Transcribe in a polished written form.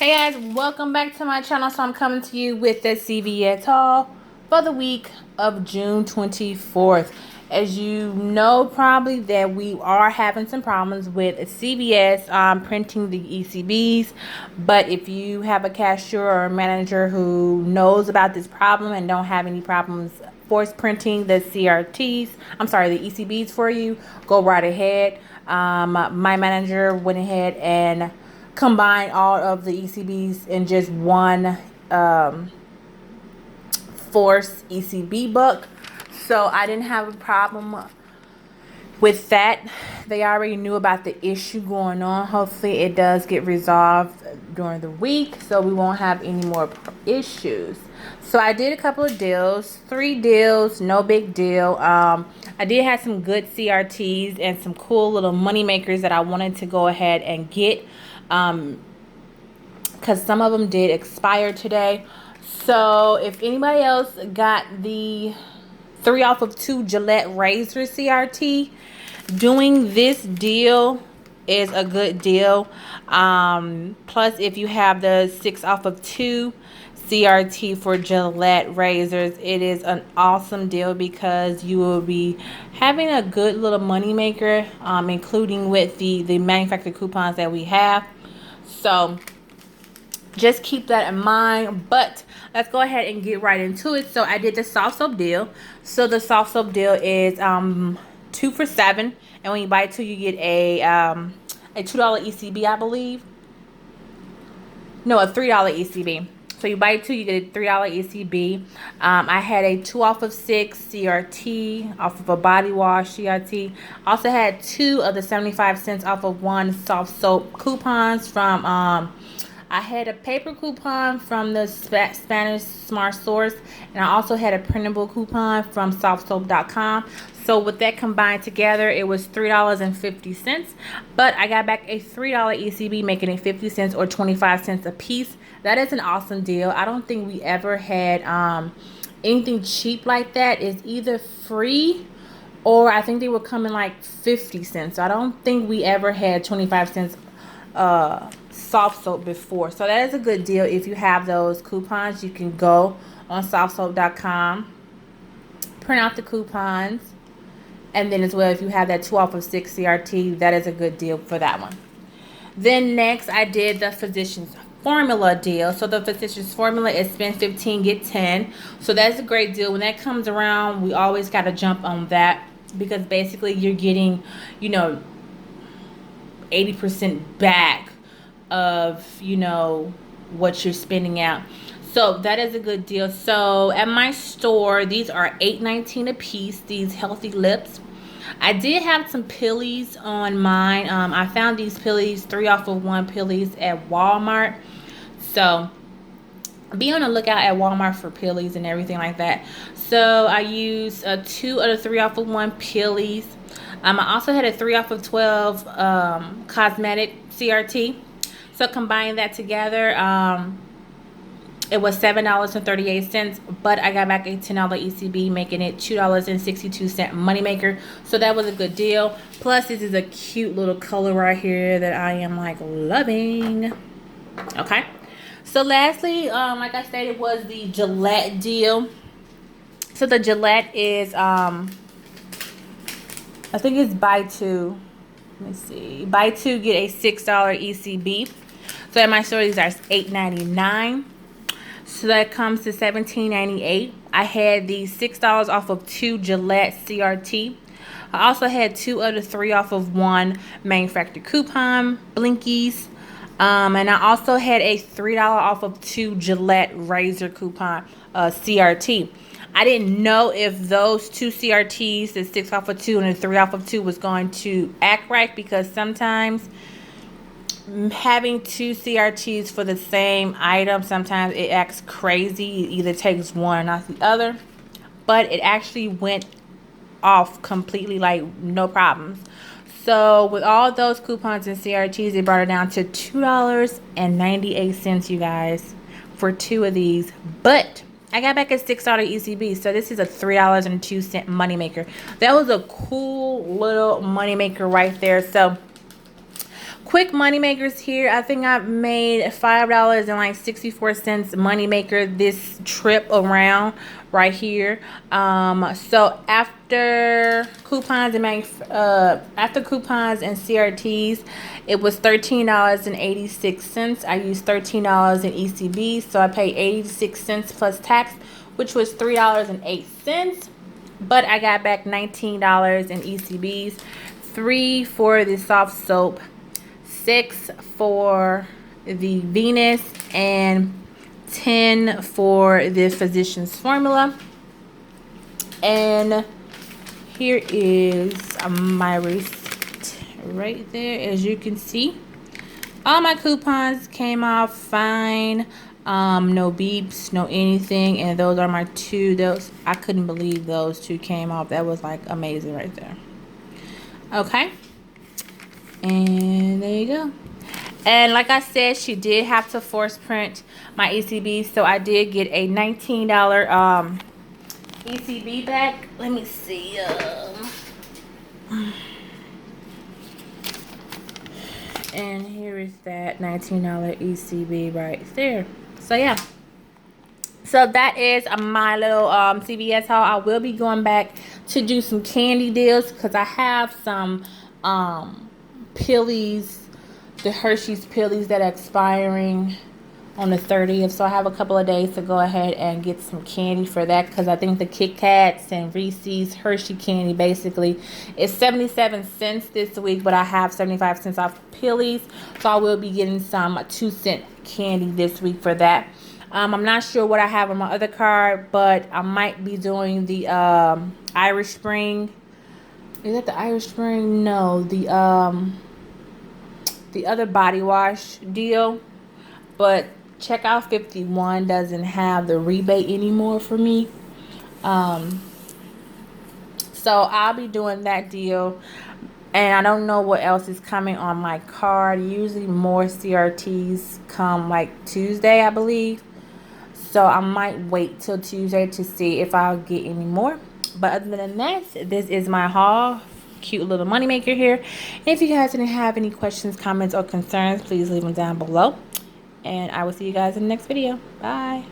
Hey guys, welcome back to my channel. So I'm coming to you with the CVS haul for the week of June 24th. As you know probably that we are having some problems with CVS printing the ECBs. But if you have a cashier or a manager who knows about this problem and don't have any problems force printing the CRTs, I'm sorry, the ECBs for you, go right ahead. My manager went ahead and combine all of the ECBs in just one force ECB book, so I didn't have a problem with that. They already knew about the issue going on. Hopefully it does get resolved during the week so we won't have any more issues. So I did a couple of deals, 3 deals, no big deal. I did have some good CRTs and some cool little money makers that I wanted to go ahead and get, because some of them did expire today. So if anybody else got the 3 off of 2 Gillette razor CRT, doing this deal is a good deal. Plus if you have the 6 off of 2 CRT for Gillette razors, it is an awesome deal because you will be having a good little money maker, including with the manufacturer coupons that we have. So just keep that in mind. But let's go ahead and get right into it. So I did the soft soap deal. So the soft soap deal is 2 for $7, and when you buy 2 you get a $2 ECB, I believe. No, a $3 ECB. So you buy 2, you get a $3 ECB. I had a 2 off of 6 CRT off of a body wash CRT. Also had 2 of the 75 cents off of 1 soft soap coupons from I had a paper coupon from the Spanish Smart Source, and I also had a printable coupon from softsoap.com. So with that combined together, it was $3.50. But I got back a $3 ECB, making it 50 cents or 25 cents a piece. That is an awesome deal. I don't think we ever had anything cheap like that. It's either free or I think they were coming like 50 cents. So I don't think we ever had 25 cents soft soap before. So that is a good deal. If you have those coupons, you can go on softsoap.com, print out the coupons, and then as well, if you have that 2 off of 6 CRT, that is a good deal for that one. Then next I did the Physicians Formula deal. So the Physicians Formula is spend 15 get 10. So that's a great deal. When that comes around, we always got to jump on that, because basically you're getting, you know, 80% back of, you know, what you're spending out. So that is a good deal. So at my store, these are $8.19 a piece, these healthy lips. I did have some pillies on mine. I found these pillies, 3 off of 1 pillies at Walmart. So be on the lookout at Walmart for pillies and everything like that. So I used 2 of the 3 off of 1 pillies. I also had a 3 off of 12 cosmetic CRT. So combining that together, it was $7.38, but I got back a $10 ECB, making it $2.62 moneymaker. So that was a good deal. Plus, this is a cute little color right here that I am like loving. Okay. So lastly, like I stated, was the Gillette deal. So the Gillette is, I think it's buy 2. Let me see. Buy 2, get a $6 ECB. So at my store, these are $8.99. So that comes to $17.98. I had the $6 off of 2 Gillette CRT. I also had 2 of the 3 off of 1 manufacturer coupon blinkies. And I also had a $3 off of 2 Gillette razor coupon CRT. I didn't know if those 2 CRTs, the 6 off of 2 and the 3 off of 2, was going to act right, because sometimes having 2 CRTs for the same item, sometimes it acts crazy. It either takes one or not the other. But it actually went off completely, like no problems. So with all those coupons and CRTs, it brought it down to $2.98, you guys, for 2 of these. But I got back a $6 ECB, so this is a $3.02 moneymaker. That was a cool little moneymaker right there. So quick money makers here. I think I made $5.64 money maker this trip around right here. So after coupons and CRTs, it was $13.86. I used $13 in ECB, so I paid 86 cents plus tax, which was $3.08. But I got back $19 in ECBs, 3 for the soft soap, 6 for the Venus, and 10 for the Physicians Formula. And here is my receipt right there. As you can see, all my coupons came off fine. No beeps, no anything. And those are my two. Those, I couldn't believe those two came off. That was like amazing right there. Okay, and there you go. And like I said, she did have to force print my ECB, so I did get a $19 ECB back. Let me see. And here is that $19 ECB right there. So yeah. So that is my little CVS haul. I will be going back to do some candy deals because I have some Pillies, the Hershey's Pillies that are expiring on the 30th. So I have a couple of days to go ahead and get some candy for that, because I think the Kit Kats and Reese's Hershey candy basically is 77 cents this week, but I have 75 cents off Pillies. So I will be getting some 2-cent candy this week for that. I'm not sure what I have on my other card, but I might be doing the Irish Spring. Is that the Irish Spring? No, the other body wash deal. But Checkout 51 doesn't have the rebate anymore for me. So I'll be doing that deal. And I don't know what else is coming on my card. Usually more CRTs come like Tuesday, I believe. So I might wait till Tuesday to see if I'll get any more. But other than that, this is my haul. Cute little money maker here. And if you guys didn't have any questions, comments, or concerns, please leave them down below. And I will see you guys in the next video. Bye.